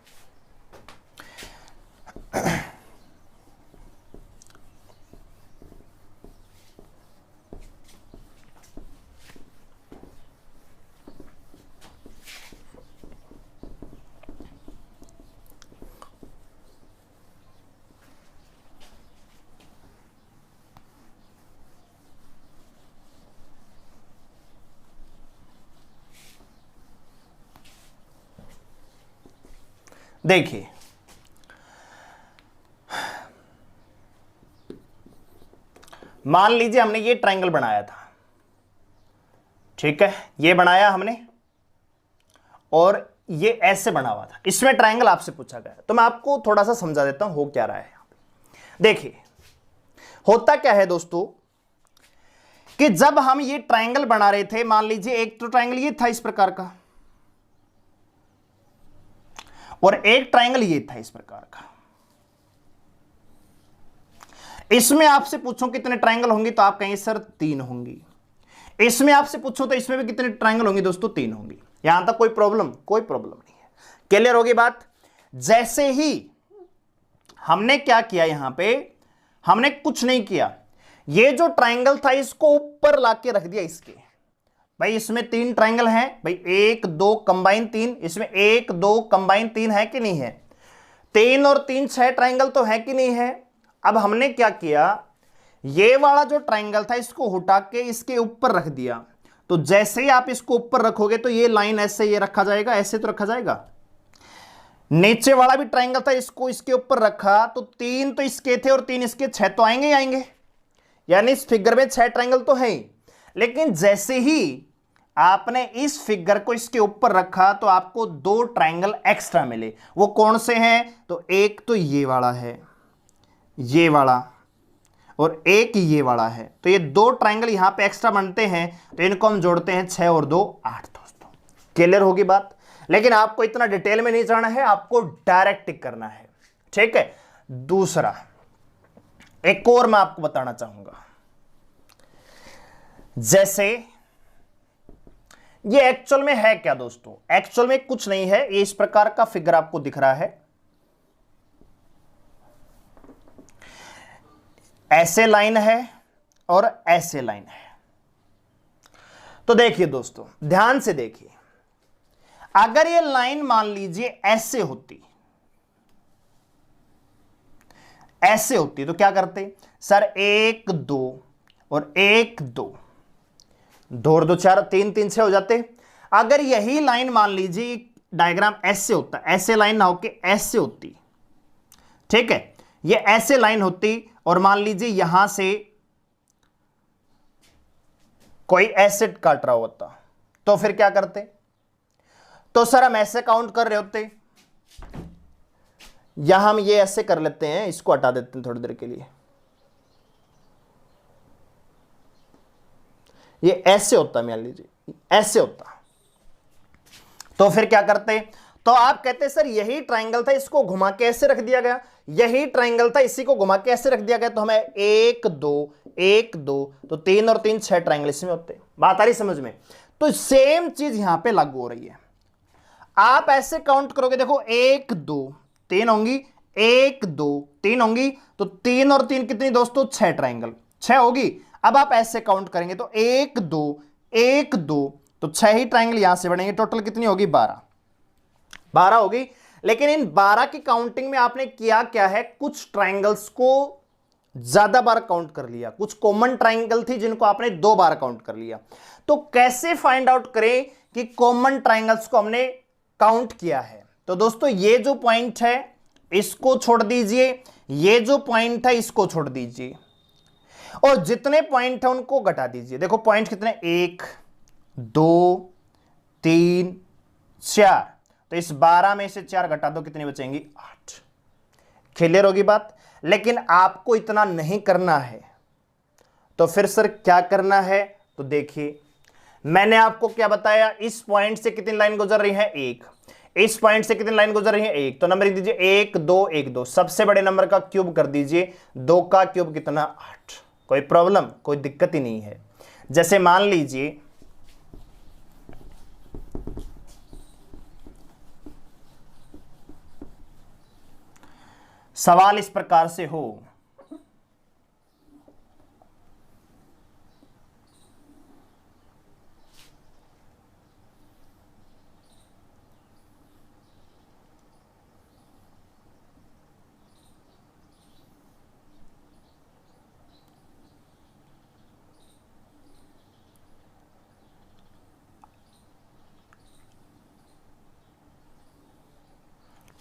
देखिए, मान लीजिए हमने ये ट्राइंगल बनाया था, ठीक है, ये बनाया हमने, और ये ऐसे बना हुआ था, इसमें ट्राइंगल आपसे पूछा गया, तो मैं आपको थोड़ा सा समझा देता हूं हो क्या रहा है यहां पे। देखिए, होता क्या है दोस्तों कि जब हम ये ट्राइंगल बना रहे थे, मान लीजिए एक तो ट्राइंगल ये था इस प्रकार का, और एक ट्राइंगल ये था इस प्रकार का। इसमें आपसे पूछो कितने ट्राइंगल होंगे, तो आप कहेंगे सर 3 होंगी। इसमें आपसे पूछो तो इसमें भी कितने ट्राइंगल होंगे दोस्तों? 3 होंगी। यहां तक कोई प्रॉब्लम नहीं है, क्लियर होगी बात? जैसे ही हमने क्या किया, यहां पे हमने कुछ नहीं किया, ये जो ट्राइंगल था इसको ऊपर लाके रख दिया इसके, भाई इसमें 3 ट्राइंगल हैं भाई, 1 2 कंबाइन 3, इसमें 1 2 कंबाइन 3 है कि नहीं है? 3 और 3 6 ट्राइंगल तो है कि नहीं है? अब हमने क्या किया, ये वाला जो ट्राइंगल था इसको हटा के इसके ऊपर रख दिया। तो जैसे ही आप इसको ऊपर रखोगे तो ये लाइन ऐसे ये रखा जाएगा, ऐसे तो रखा जाएगा। नीचे वाला भी ट्राइंगल था, इसको इसके ऊपर रखा तो 3 तो इसके थे और 3 इसके, 6 तो आएंगे ही आएंगे। यानी इस फिगर में 6 ट्राइंगल तो है ही। लेकिन जैसे ही आपने इस फिगर को इसके ऊपर रखा तो आपको 2 ट्राइंगल एक्स्ट्रा मिले। वो कौन से हैं? तो एक तो ये वाला है, ये वाला, और एक ये वाला है। तो ये 2 ट्राइंगल यहां पे एक्स्ट्रा बनते हैं, तो इनको हम जोड़ते हैं 6 और 2 8। दोस्तों क्लियर होगी बात? लेकिन आपको इतना डिटेल में नहीं जाना है, आपको डायरेक्ट टिक करना है, ठीक है। दूसरा एक और मैं आपको बताना चाहूंगा, जैसे ये एक्चुअल में है क्या दोस्तों? एक्चुअल में कुछ नहीं है, ये इस प्रकार का फिगर आपको दिख रहा है, ऐसे लाइन है और ऐसे लाइन है। तो देखिए दोस्तों, ध्यान से देखिए, अगर ये लाइन मान लीजिए ऐसे होती, ऐसे होती तो क्या करते सर? 1 2 और 1 2, 2 और 2 4, 3 3 6 हो जाते। अगर यही लाइन मान लीजिए डायग्राम ऐसे होता, ऐसे लाइन ना होके ऐसे होती, ठीक है, ये ऐसे लाइन होती और मान लीजिए यहां से कोई ऐसे काट रहा होता, तो फिर क्या करते? तो सर हम ऐसे काउंट कर रहे होते, या हम ये ऐसे कर लेते हैं, इसको हटा देते हैं थोड़ी देर के लिए, ये ऐसे होता, मान लीजिए ऐसे होता, तो फिर क्या करते? तो आप कहते सर यही ट्राइंगल था, इसको घुमा के ऐसे रख दिया गया, यही ट्राइंगल था, इसी को घुमा के ऐसे रख दिया गया, तो हमें 1 2 1 2, तो 3 और 3 6 ट्राइंगल इसमें होते। बात आ रही समझ में? तो सेम चीज यहां पे लागू हो रही है। आप ऐसे काउंट करोगे, देखो 1 2 3 होंगी, 1 2 3 होंगी, तो 3 और 3 कितनी दोस्तों? 6 ट्राइंगल, 6 होगी। अब आप ऐसे काउंट करेंगे तो 1 2 1 2, तो 6 ही ट्राइंगल यहां से बनेंगे, टोटल कितनी होगी? 12 होगी। लेकिन इन 12 की काउंटिंग में आपने किया क्या है, कुछ ट्राइंगल्स को ज्यादा बार काउंट कर लिया, कुछ कॉमन ट्राइंगल थी जिनको आपने 2 बार काउंट कर लिया। तो कैसे फाइंड आउट करें कि कॉमन ट्राइंगल्स को हमने काउंट किया है? तो दोस्तों ये जो पॉइंट है इसको छोड़ दीजिए, ये जो पॉइंट है इसको छोड़ दीजिए, और जितने पॉइंट है उनको घटा दीजिए। देखो पॉइंट कितने? 1 2 3 4, तो इस 12 में से 4 घटा दो, कितनी बचेंगी? 8। क्लियर होगी बात? लेकिन आपको इतना नहीं करना है, तो फिर सर क्या करना है? तो देखिए मैंने आपको क्या बताया, इस पॉइंट से कितनी लाइन गुजर रही है? 1। इस पॉइंट से कितनी लाइन गुजर रही है? 1। तो नंबर दीजिए 1 2 1 2, सबसे बड़े नंबर का क्यूब कर दीजिए, 2 का क्यूब कितना? 8। कोई प्रॉब्लम, कोई दिक्कत ही नहीं है। जैसे मान लीजिए सवाल इस प्रकार से हो,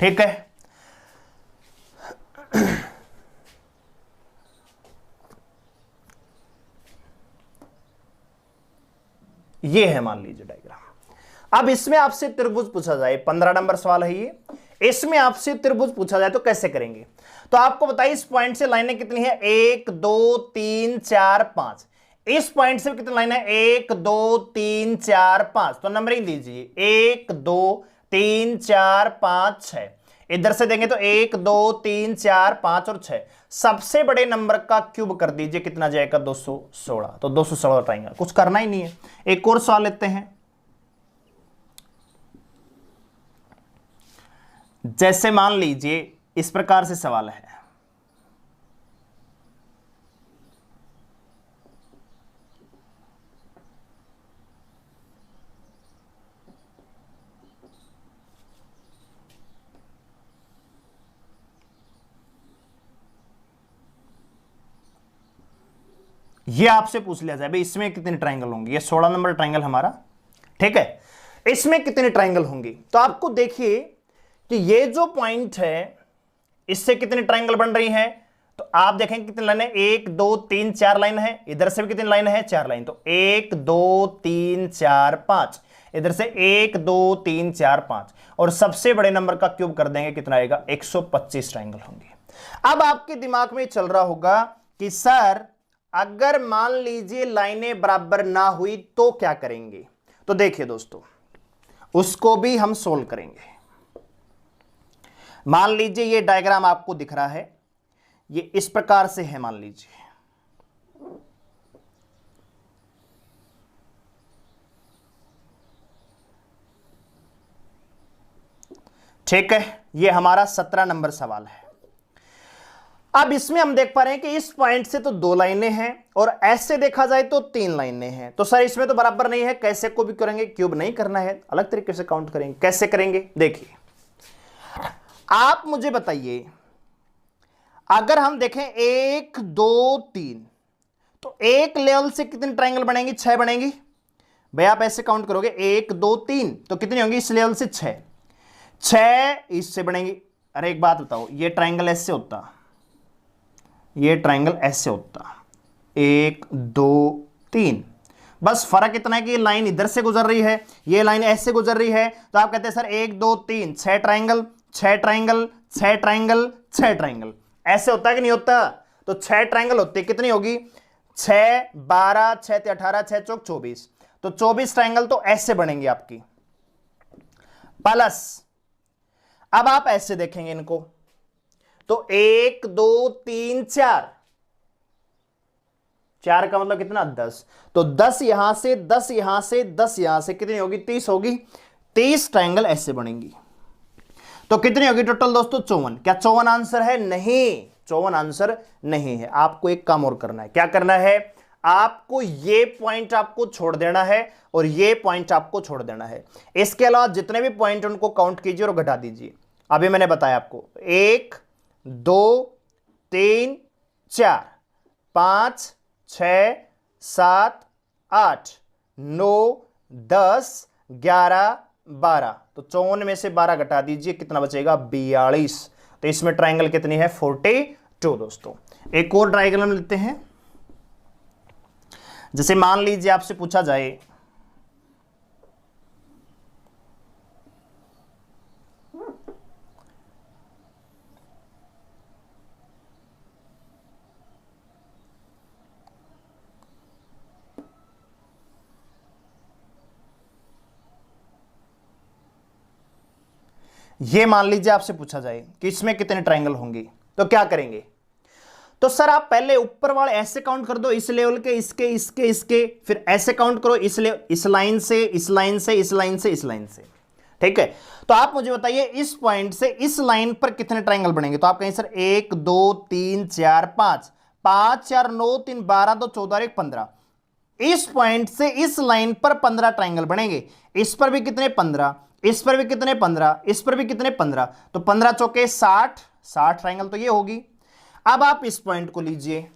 ठीक है। ये है मान लीजिए डायग्राम। अब इसमें आपसे त्रिभुज पूछा जाए, 15 नंबर सवाल है ये, इसमें आपसे त्रिभुज पूछा जाए तो कैसे करेंगे? तो आपको बताइए इस पॉइंट से लाइनें कितनी है? 1 2 3 4 5। इस पॉइंट से कितनी लाइन है? 1 2 3 4 5। तो नंबरिंग दीजिए 1 2 3 4 5 6। इधर से देंगे तो 1 2 3 4 5 और 6। सबसे बड़े नंबर का क्यूब कर दीजिए, कितना जाएगा? 216। तो 216 उठाएंगे, कुछ करना ही नहीं है। एक और सवाल लेते हैं, जैसे मान लीजिए इस प्रकार से सवाल है, ये आपसे पूछ लिया जाए भाई इसमें कितने ट्रायंगल होंगे, ये 16 नंबर ट्रायंगल हमारा, ठीक है, इसमें कितने ट्रायंगल होंगे। तो आपको देखिए कि ये जो पॉइंट है इससे कितने ट्रायंगल बन रही हैं, तो आप देखेंगे कितनी लाइन है, 1 2 3 4 लाइन है, इधर से भी कितनी लाइन है, 4 लाइन, तो 1 2 3 4 5, इधर से 1 2 3 4 5, और सबसे बड़े नंबर का क्यूब कर देंगे, कितना आएगा, 125 ट्रायंगल होंगे। अब आपके दिमाग में चल रहा होगा कि सर अगर मान लीजिए लाइनें बराबर ना हुई तो क्या करेंगे। तो देखिए दोस्तों, उसको भी हम सोल्व करेंगे। मान लीजिए ये डायग्राम आपको दिख रहा है, ये इस प्रकार से है, मान लीजिए, ठीक है, ये हमारा 17 नंबर सवाल है। अब इसमें हम देख पा रहे हैं कि इस पॉइंट से तो 2 लाइनें हैं और ऐसे देखा जाए तो 3 लाइनें हैं, तो सर इसमें तो बराबर नहीं है, कैसे को भी करेंगे, क्यूब नहीं करना है, अलग तरीके से काउंट करेंगे। कैसे करेंगे, देखिए आप मुझे बताइए, अगर हम देखें 1 2 3, तो एक लेवल से कितने ट्रायंगल बनेंगे, 6 बनेंगी। भाई आप ऐसे काउंट करोगे 1 2 3, तो कितनी होंगी इस लेवल से, 6 इससे बनेंगी। अरे एक बात बताओ, ये ट्रायंगल ऐसे होता, ये ट्रायंगल ऐसे होता, 1 2 3, बस फर्क इतना है कि ये लाइन इधर से गुजर रही है, ये लाइन ऐसे गुजर रही है, तो आप कहते हैं sir 1 2 3 6 triangle 6 triangle 6 triangle 6 triangle, ऐसे होता है कि नहीं होता। तो 6 ट्रायंगल होते, कितनी होगी, 6 12 6 18 6 चौक 24, तो 24 ट्रायंगल तो ऐसे बनेंगे आपकी। प्लस अब आप ऐसे देखेंगे इनको, तो 1 2 3 4, 4 का मतलब कितना, 10, तो 10 यहां से 10 यहां से 10 यहां से, कितनी होगी, 30 होगी। 30 ट्रायंगल ऐसे बनेंगी, तो कितनी होगी टोटल दोस्तों, 54। क्या 54 आंसर है, नहीं, 54 आंसर नहीं है। आपको एक काम और करना है, क्या करना है, आपको ये पॉइंट आपको छोड़ देना है और ये पॉइंट आपको छोड़ देना है। इसके अलावा जितने भी पॉइंट उनको काउंट कीजिए और घटा दीजिए। अभी मैंने बताया आपको 1 2 3 4 5 6 7 8 9 10 11 12, तो 54 में से 12 घटा दीजिए, कितना बचेगा, 42। तो इसमें ट्रायंगल कितनी है, 42 दोस्तों। एक और ट्रायंगल हम लेते हैं, जैसे मान लीजिए आपसे पूछा जाए ये, मान लीजिए आपसे पूछा जाए कि इसमें कितने ट्रायंगल होंगे, तो क्या करेंगे। तो सर आप पहले ऊपर वाले ऐसे काउंट कर दो, इस लेवल के, इसके इसके इसके, फिर ऐसे काउंट करो, इस लाइन से इस लाइन से इस लाइन से इस लाइन से, ठीक है। तो आप मुझे बताइए इस पॉइंट से इस लाइन पर कितने ट्रायंगल बनेंगे। तो आप कहें सर 1 2 3 4 5, 5 4 9 3 12 2 14 1 15, इस पॉइंट से इस लाइन पर 15 ट्रायंगल बनेंगे। इस पर भी कितने, 15, इस पर भी कितने, 15, इस पर भी कितने, 15, तो 15 चौके 60, 60 ट्रायंगल तो ये होगी। अब आप इस पॉइंट को लीजिए,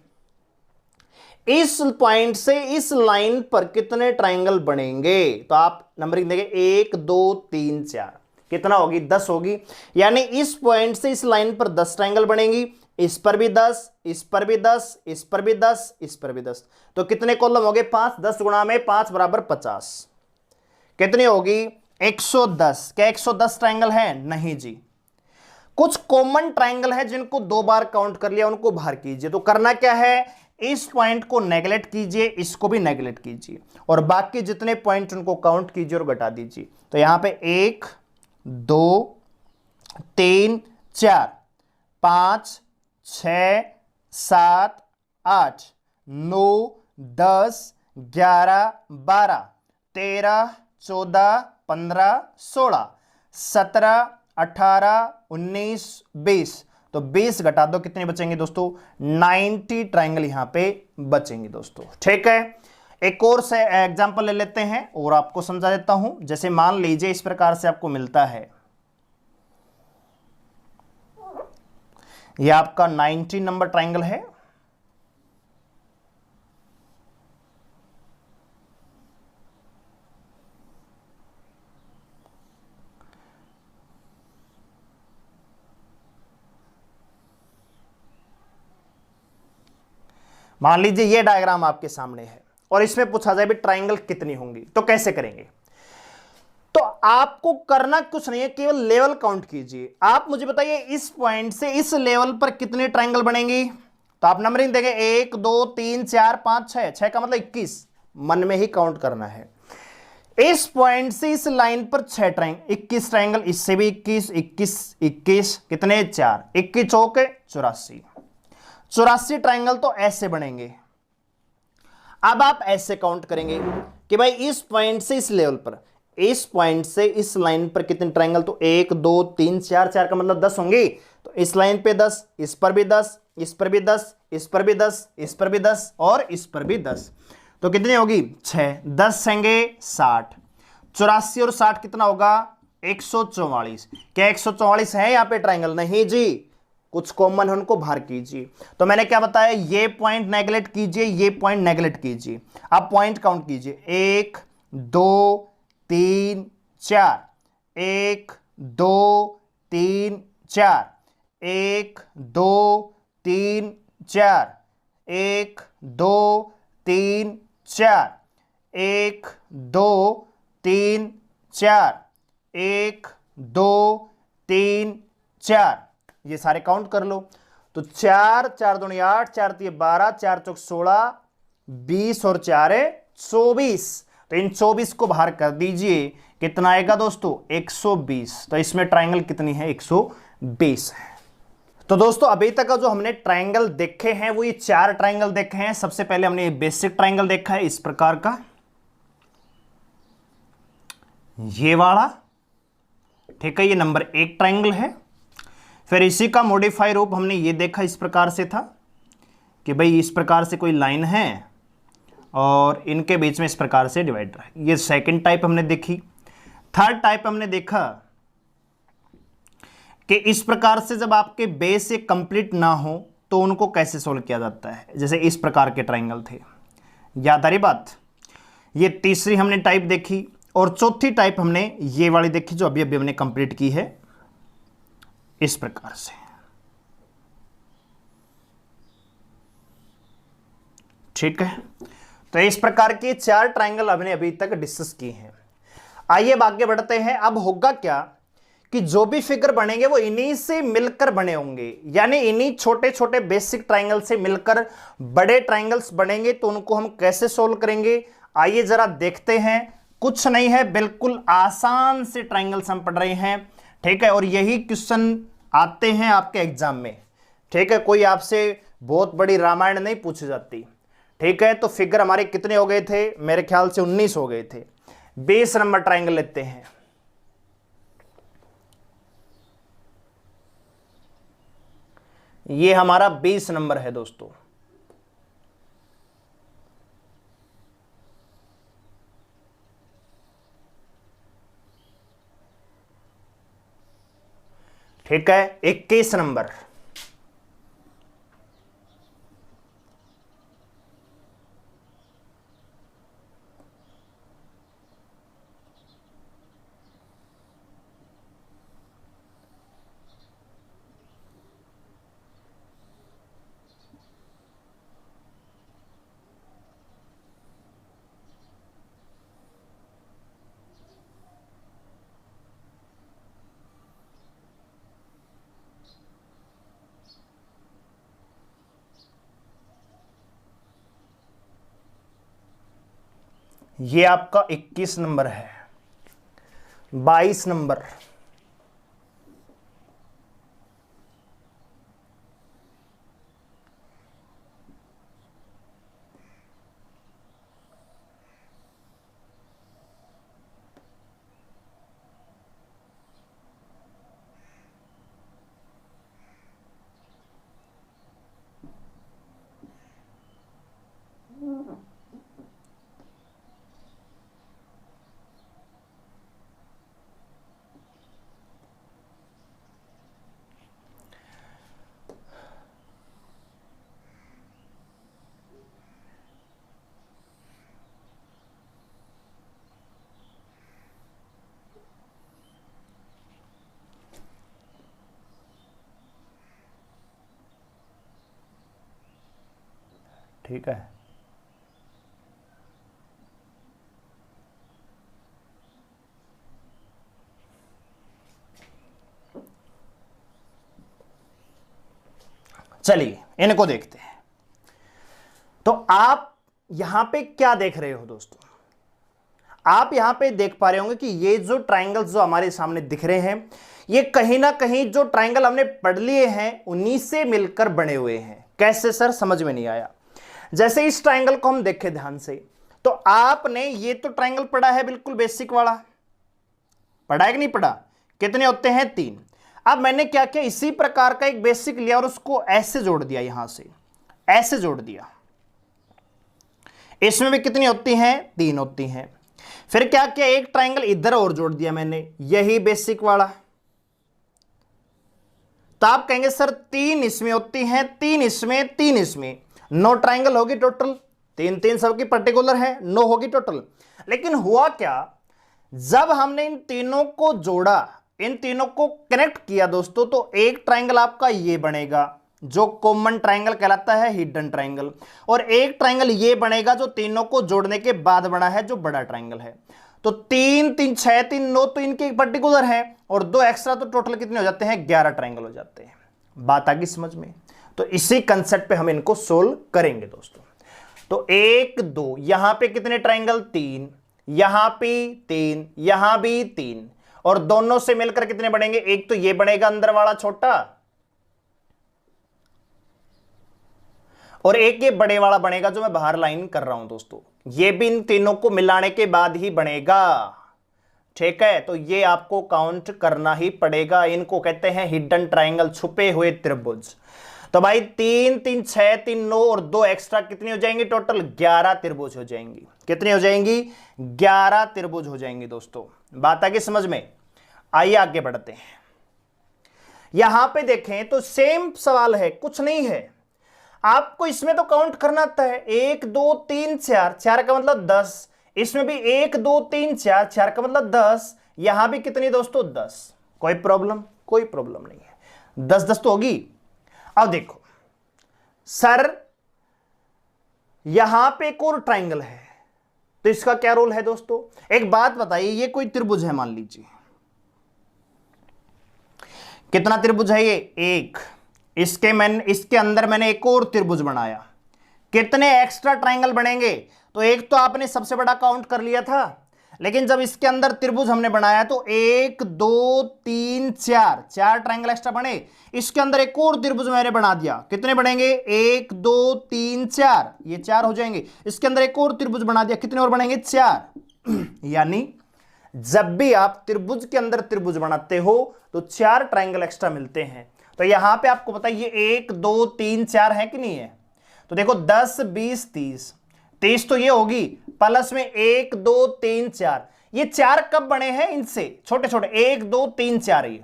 इस पॉइंट से इस लाइन पर कितने ट्रायंगल बनेंगे, तो आप नंबरिंग देंगे 1 2 3 4, कितना होगी, 10 होगी। यानी इस पॉइंट से इस लाइन पर 10 ट्रायंगल बनेंगी, इस पर भी 10, इस पर भी 10, इस पर भी 10, इस पर भी 10, तो कितने कॉलम हो गए, 5, 10 गुणा में 5 बराबर 50, कितनी होगी, 110। क्या 110 ट्रायंगल है, नहीं जी, कुछ कॉमन ट्रायंगल है जिनको 2 बार काउंट कर लिया, उनको बाहर कीजिए। तो करना क्या है, इस पॉइंट को नेगलेक्ट कीजिए, इसको भी नेगलेक्ट कीजिए, और बाकी जितने पॉइंट उनको काउंट कीजिए और घटा दीजिए। तो यहां पे 1 2 3 4 5 6 7 8 9 10 11 12 13 14 15 16 17 18 19 20, तो 20 घटा दो, कितने बचेंगे दोस्तों, 90 ट्रायंगल यहां पे बचेंगे दोस्तों, ठीक है। एक और से एग्जांपल ले लेते हैं और आपको समझा देता हूं। जैसे मान लीजिए इस प्रकार से आपको मिलता है, यह आपका 19 नंबर ट्रायंगल है, मान लीजिए ये डायग्राम आपके सामने है और इसमें पूछा जाए भी ट्राइंगल कितनी होंगी, तो कैसे करेंगे? तो आपको करना कुछ नहीं है, केवल लेवल काउंट कीजिए। आप मुझे बताइए इस पॉइंट से इस लेवल पर कितने ट्राइंगल बनेंगी? तो आप नंबरिंग देंगे 1 2 3 4 5 6, 6 का मतलब 21, मन में ही काउंट करना है। इस पॉइंट से इस लाइन पर 6 ट्राइंगल, 21 ट्राइंगल, इससे भी 21 21 21, कितने? 4, 21 चौके 84, 84 ट्राइंगल तो ऐसे बनेंगे। अब आप ऐसे काउंट करेंगे कि भाई इस पॉइंट से इस लेवल पर, इस पॉइंट से इस लाइन पर कितने ट्राइंगल? तो 1 2 3 4, 4 का मतलब 10 होंगे। तो इस लाइन पे 10, इस पर भी 10, इस पर भी 10, इस पर भी 10, इस पर भी 10 और इस पर भी 10, तो कितनी होगी? 6, 10 होंगे 60, 84 और 60 कितना होगा? 144। क्या 144 है यहाँ पे ट्राइंगल? नहीं जी, कुछ कॉमन है उनको बाहर कीजिए। तो मैंने क्या बताया, ये पॉइंट नेगलेक्ट कीजिए, ये पॉइंट नेगलेक्ट कीजिए। आप पॉइंट काउंट कीजिए, 1 2 3 4, 1 2 3 4, 1 2 3 4, 1 2 3 4, 1 2 3 4, 1 2 3 4, ये सारे काउंट कर लो। तो 4 4 दूनी 8, 4 3 12, 4 चौक 16, 20 और 4 24। तो इन 24 को बाहर कर दीजिए, कितना आएगा दोस्तों? 120। तो इसमें ट्राइंगल कितनी है? 120 है। तो दोस्तों अभी तक का जो हमने ट्राइंगल देखे हैं वो ये 4 ट्राइंगल देखे हैं। सबसे पहले हमने ये बेसिक ट्राइंगल देखा है इस प्रकार का, ये वाला, ठीक है, ये नंबर 1 ट्राइंगल है। फिर इसी का मॉडिफाई रूप हमने ये देखा, इस प्रकार से था कि भाई इस प्रकार से कोई लाइन है और इनके बीच में इस प्रकार से डिवाइडर है। ये सेकंड टाइप हमने देखी। थर्ड टाइप हमने देखा कि इस प्रकार से जब आपके बेस ये कंप्लीट ना हो तो उनको कैसे सोल्व किया जाता है, जैसे इस प्रकार के ट्राइंगल थे। याद आ रही बात? ये तीसरी हमने टाइप देखी और चौथी टाइप हमने ये वाली देखी जो अभी अभी हमने कंप्लीट की है, इस प्रकार से। ठीक है, तो इस प्रकार के 4 ट्राइंगल हमने अभी तक डिस्कस किए हैं। आइए अब आगे बढ़ते हैं। अब होगा क्या कि जो भी फिगर बनेंगे वो इन्हीं से मिलकर बने होंगे, यानी इन्हीं छोटे छोटे बेसिक ट्राइंगल से मिलकर बड़े ट्राइंगल्स बनेंगे। तो उनको हम कैसे सोल्व करेंगे, आइए जरा देखते हैं। कुछ नहीं है, बिल्कुल आसान से ट्राइंगल्स हम पढ़ रहे हैं, ठीक है, और यही क्वेश्चन आते हैं आपके एग्जाम में। ठीक है, कोई आपसे बहुत बड़ी रामायण नहीं पूछी जाती। ठीक है, तो फिगर हमारे कितने हो गए थे? मेरे ख्याल से 19 हो गए थे। 20 नंबर ट्राइंगल लेते हैं। ये हमारा 20 नंबर है दोस्तों। ठीक है, 21 नंबर, ये आपका 21 नंबर है। 22 नंबर, ठीक है। चलिए इनको देखते हैं। तो आप यहां पे क्या देख रहे हो दोस्तों, आप यहां पे देख पा रहे होंगे कि ये जो ट्रायंगल्स जो हमारे सामने दिख रहे हैं, ये कहीं ना कहीं जो ट्रायंगल हमने पढ़ लिए हैं उन्हीं से मिलकर बने हुए हैं। कैसे सर, समझ में नहीं आया। जैसे इस ट्रायंगल को हम देखें ध्यान से, तो आपने ये तो ट्रायंगल पढ़ा है, बिल्कुल बेसिक वाला पढ़ा है कि नहीं पढ़ा। कितने होते हैं? 3। अब मैंने क्या किया, इसी प्रकार का एक बेसिक लिया और उसको ऐसे जोड़ दिया, यहां से ऐसे जोड़ दिया। इसमें भी कितनी होती हैं? 3 होती हैं। फिर क्या किया, एक ट्रायंगल इधर और जोड़ दिया मैंने, यही बेसिक वाला। तो आप कहेंगे सर 3 इसमें होती हैं, 3 इसमें, 3 इसमें, 9 ट्रायंगल होगी टोटल। 3 सबकी पर्टिकुलर है, 9 होगी टोटल। लेकिन हुआ क्या, जब हमने इन तीनों को जोड़ा, इन तीनों को कनेक्ट किया दोस्तों, तो एक ट्रायंगल आपका ये बनेगा जो कॉमन ट्रायंगल कहलाता है, हिडन ट्रायंगल। और एक ट्रायंगल ये बनेगा जो तीनों को जोड़ने के बाद बना है, जो बड़ा ट्रायंगल है। तो 3 3 6 3 9 तो इनके पर्टिकुलर है, और 2 एक्स्ट्रा, तो टोटल कितने हो जाते हैं? 11 ट्रायंगल हो जाते हैं। बात आ गई समझ में? तो इसी कंसेप्ट पे हम इनको सोल्व करेंगे दोस्तों। तो 1 2, यहां पे कितने ट्रायंगल? 3, यहां पे 3, यहां भी 3, और दोनों से मिलकर कितने बनेंगे? एक तो ये बनेगा अंदर वाला छोटा, और एक ये बड़े वाला बनेगा जो मैं बाहर लाइन कर रहा हूं दोस्तों। ये भी इन तीनों को मिलाने के बाद ही बनेगा, ठीक है। तो ये आपको काउंट करना ही पड़ेगा। इनको कहते हैं हिडन ट्रायंगल, छुपे हुए त्रिभुज। तो भाई 3 3 6 3 9 और 2 एक्स्ट्रा कितनी हो जाएंगी? टोटल 11 त्रिभुज हो जाएंगी। कितनी हो जाएंगी? 11 त्रिभुज हो जाएंगी दोस्तों। बात आ गई समझ में? आइए आगे बढ़ते हैं। यहां पे देखें तो सेम सवाल है, कुछ नहीं है। आपको इसमें तो काउंट करना आता है, 1 2 3 4, 4 का मतलब 10। इसमें भी 1 2 3 4, 4 का मतलब 10। यहां भी कितनी दोस्तों? 10। कोई प्रॉब्लम? कोई प्रॉब्लम नहीं है, 10 10 तो होगी। अब देखो सर, यहां पे एक और ट्रायंगल है, तो इसका क्या रोल है दोस्तों? एक बात बताइए, ये कोई त्रिभुज है मान लीजिए, कितना त्रिभुज है ये? 1। इसके अंदर मैंने एक और त्रिभुज बनाया, कितने एक्स्ट्रा ट्रायंगल बनेंगे? तो एक तो आपने सबसे बड़ा काउंट कर लिया था, लेकिन जब इसके अंदर त्रिभुज हमने बनाया तो 1 2 3 4, 4 ट्रायंगल एक्स्ट्रा बने। इसके अंदर एक और त्रिभुज मैंने बना दिया, कितने बनेंगे? 1 2 3 4, ये 4 हो जाएंगे। इसके अंदर एक और त्रिभुज बना दिया, कितने और बनेंगे? 4। यानी जब भी आप त्रिभुज के अंदर त्रिभुज बनाते हो तो 4 ट्रायंगल एक्स्ट्रा मिलते हैं। तो यहां पे आपको बताइए 1 2 3 4 है कि नहीं है? तो देखो 10 20 30, 30 तो ये होगी, प्लस में 1 2 3 4, ये 4 कब बने हैं? इनसे छोटे छोटे, 1 2 3 4, ये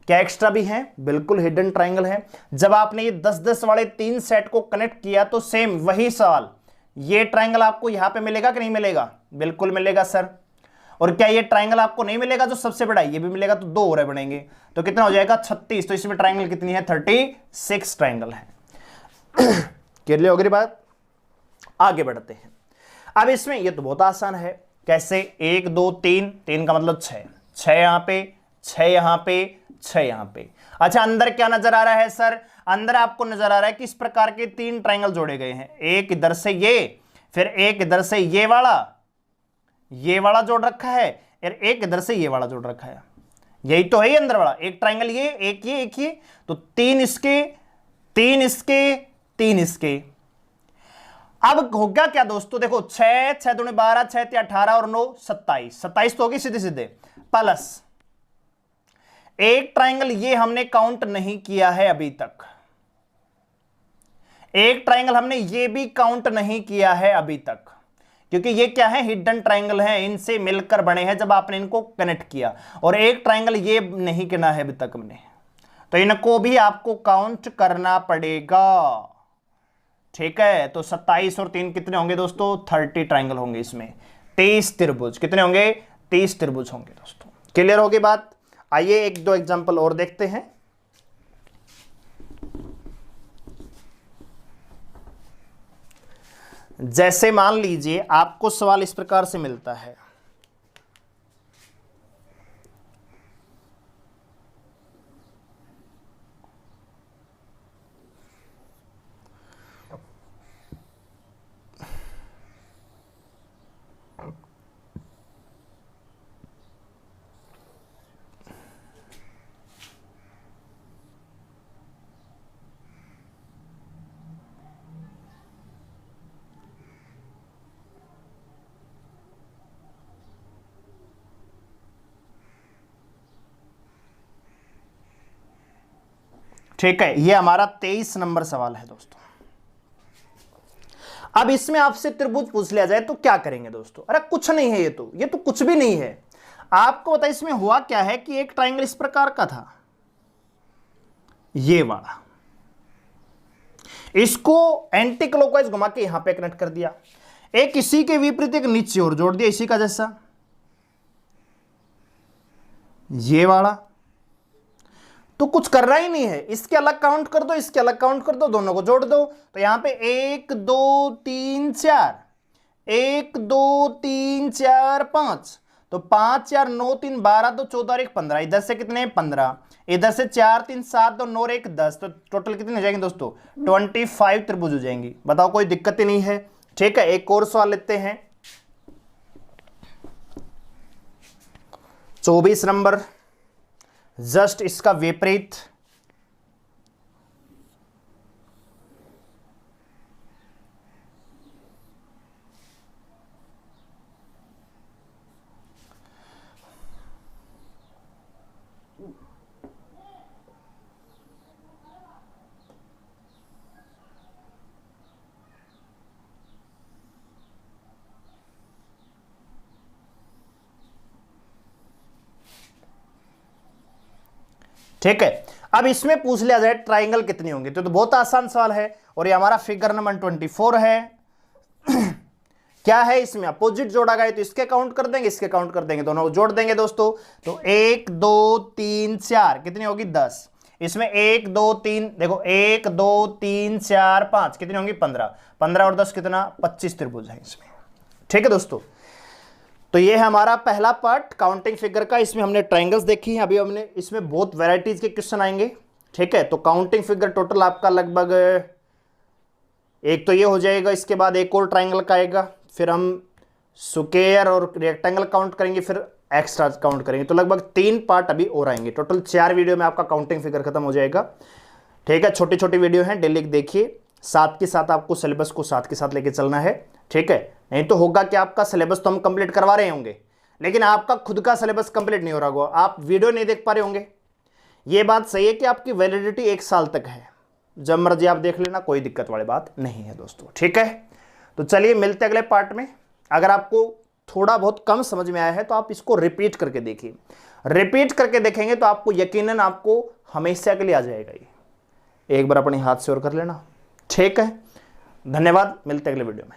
क्या एक्स्ट्रा भी है? बिल्कुल हिडन ट्रायंगल है। जब आपने ये 10 10 वाले 3 सेट को कनेक्ट किया तो सेम वही सवाल, ये ट्रायंगल आपको यहां पे मिलेगा कि नहीं मिलेगा? बिल्कुल मिलेगा सर। और क्या ये ट्रायंगल आपको नहीं मिलेगा जो सबसे बड़ा, ये भी मिलेगा? तो 2 और बनेंगे, तो कितना हो जाएगा? 36। तो इसमें ट्रायंगल कितनी है? 36 ट्रायंगल है। क्लियर हो गई बात? आगे बढ़ते हैं। अब इसमें ये तो बहुत आसान है, कैसे? 1 2 3, 3 का मतलब 6, 6 यहां पे, 6 यहां पे, 6 यहां पे। अच्छा, अंदर क्या नजर आ रहा है सर? अंदर आपको नजर आ रहा है कि इस प्रकार के 3 ट्रायंगल जोड़े गए हैं, एक इधर से ये, फिर एक इधर से ये वाला जोड़ रखा है, और एक इधर से ये वाला जोड़ रखा है। यही तो है अंदर वाला एक ट्रायंगल, ये एक ये। तो 3 इसके, 3 इसके, 3 इसके। अब होगा क्या दोस्तों? देखो 6 6 दूनी 12, 6 3 18 और 9 27, 27 तो होगी सीधे सीधे। प्लस एक ट्रायंगल ये हमने काउंट नहीं किया है अभी तक, एक ट्रायंगल हमने ये भी काउंट नहीं किया है अभी तक, क्योंकि ये क्या है? हिडन ट्रायंगल है, इनसे मिलकर बने हैं जब आपने इनको कनेक्ट किया। और एक ट्रायंगल ये नहीं गिना है अभी तक हमने, तो इनको भी आपको काउंट करना पड़ेगा, ठीक है। तो 27 और 3 कितने होंगे दोस्तों? 30 ट्रायंगल होंगे इसमें, 30 त्रिभुज। कितने होंगे? 30 त्रिभुज होंगे दोस्तों। क्लियर होगी बात? आइए 1 2 एग्जांपल और देखते हैं। जैसे मान लीजिए आपको सवाल इस प्रकार से मिलता है, ठीक है, ये हमारा 23 नंबर सवाल है दोस्तों। अब इसमें आपसे त्रिभुज पूछ लिया जाए तो क्या करेंगे दोस्तों? अरे कुछ नहीं है, ये तो कुछ भी नहीं है। आपको पता है इसमें हुआ क्या है कि एक ट्राइंगल इस प्रकार का था, ये वाला, इसको एंटी क्लॉकवाइज घुमा के यहां पे कनेक्ट कर दिया, एक इसी के विपरीत एक नीचे और जोड़ दिया इसी का जैसा, ये वाला। तो कुछ करना ही नहीं है, इसके अलग काउंट कर दो, इसके अलग काउंट कर दो, दोनों को जोड़ दो। तो यहां पे 1 2 3 4, 1 2 3 4 5, तो 5 4 9 3 12 2 14 और 1 15, इधर से कितने 15, इधर से 4 3 7 2 9 और 1 10, तो टोटल कितने हो जाएंगे दोस्तों? 25 त्रिभुज हो जाएंगी। बताओ, कोई दिक्कत ही नहीं है। ठीक है, एक और सवाल लेते हैं, 24 नंबर, जस्ट इसका विपरीत। ठीक है, अब इसमें पूछ लिया जाए ट्राइंगल कितनी होंगी, तो बहुत आसान सवाल है, और ये हमारा फिगर नंबर 24 है। क्या है, इसमें अपोजिट जोड़ा गया तो इसके काउंट कर देंगे, इसके काउंट कर देंगे, दोनों को जोड़ देंगे दोस्तों। तो 1 2 3 4 कितनी होगी? 10। इसमें 1 2 3, देखो 1 2 3 4 5 कितनी होंगी? 15। 15 और 10 कितना? 25 त्रिभुज है इसमें। ठीक है दोस्तों, तो ये है हमारा पहला पार्ट काउंटिंग फिगर का। इसमें हमने ट्राइंगल्स देखी हैं, अभी हमने इसमें बहुत वैरायटीज के क्वेश्चन आएंगे। ठीक है, तो काउंटिंग फिगर टोटल आपका लगभग एक तो ये हो जाएगा, इसके बाद एक और ट्राइंगल का आएगा, फिर हम स्क्वायर और रेक्टेंगल काउंट करेंगे, फिर एक्स्ट्रा काउंट करेंगे, तो लगभग 3 पार्ट अभी और आएंगे। टोटल 4 वीडियो में आपका काउंटिंग फिगर खत्म हो जाएगा। ठीक है, छोटी छोटी वीडियो हैं, डेली देखिए, साथ के साथ आपको सिलेबस को साथ के साथ लेके चलना है। ठीक है, नहीं तो होगा कि आपका सिलेबस तो हम कंप्लीट करवा रहे होंगे, लेकिन आपका खुद का सिलेबस कंप्लीट नहीं हो रहा होगा, आप वीडियो नहीं देख पा रहे होंगे। ये बात सही है कि आपकी वैलिडिटी 1 साल तक है, जब मर्जी आप देख लेना, कोई दिक्कत वाली बात नहीं है दोस्तों। ठीक है, तो चलिए मिलते अगले पार्ट में। अगर आपको थोड़ा बहुत कम समझ में आया है तो आप इसको रिपीट करके देखिए, रिपीट करके देखेंगे तो आपको यकीनन आपको हमेशा के लिए आ जाएगा। ये एक बार अपने हाथ से और कर लेना। ठीक है, धन्यवाद, मिलते अगले वीडियो में।